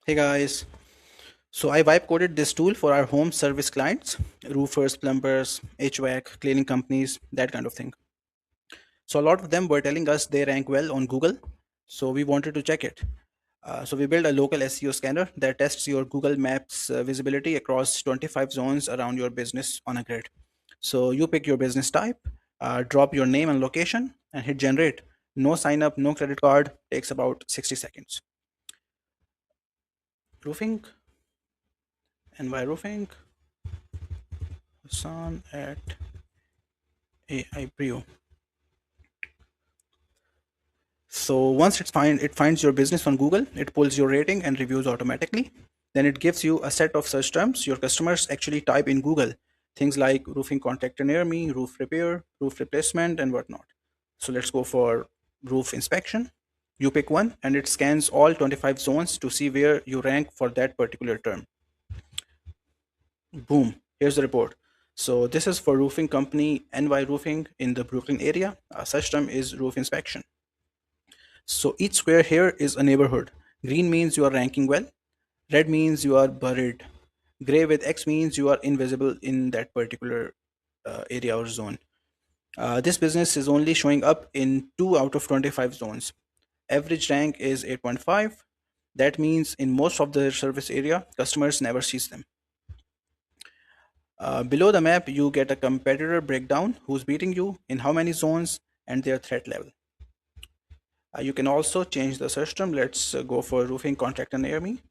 Hey guys, so I vibe coded this tool for our home service clients, roofers, plumbers, HVAC, cleaning companies, that kind of thing. So a lot of them were telling us they rank well on Google, so we wanted to check it. So we built a local SEO scanner that tests your Google Maps visibility across 25 zones around your business on a grid. So you pick your business type, drop your name and location, and hit generate. No sign up, no credit card, takes about 60 seconds. Roofing, NY Roofing, Hassan at AI Brio. So once it finds your business on Google, it pulls your rating and reviews automatically. Then it gives you a set of search terms your customers actually type in Google. Things like roofing contractor near me, roof repair, roof replacement, and whatnot. So let's go for roof inspection. You pick one and it scans all 25 zones to see where you rank for that particular term. Boom, here's the report. So this is for roofing company NY Roofing in the Brooklyn area. Such term is roof inspection. So each square here is a neighborhood. Green means you are ranking well. Red means you are buried. Gray with X means you are invisible in that particular area or zone. This business is only showing up in 2 out of 25 zones. Average rank is 8.5. That means in most of the service area, customers never sees them. Below the map, you get a competitor breakdown, who's beating you, in how many zones, and their threat level. You can also change the search term. Let's go for roofing contractor near me,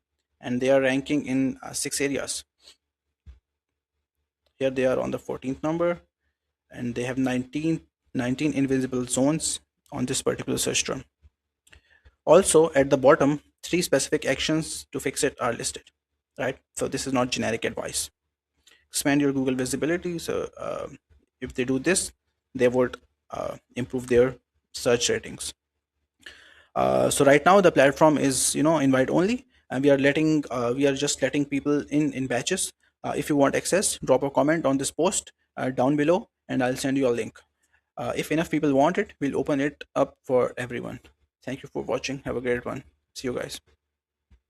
and they are ranking in 6 areas. Here they are on the 14th number, and they have 19 invisible zones on this particular search term. Also, at the bottom, 3 specific actions to fix it are listed, right? So this is not generic advice. Expand your Google visibility. So if they do this, they would improve their search ratings. So right now the platform is invite only, and we are just letting people in batches. If you want access, drop a comment on this post down below, and I'll send you a link. If enough people want it, we'll open it up for everyone. Thank you for watching. Have a great one. See you guys.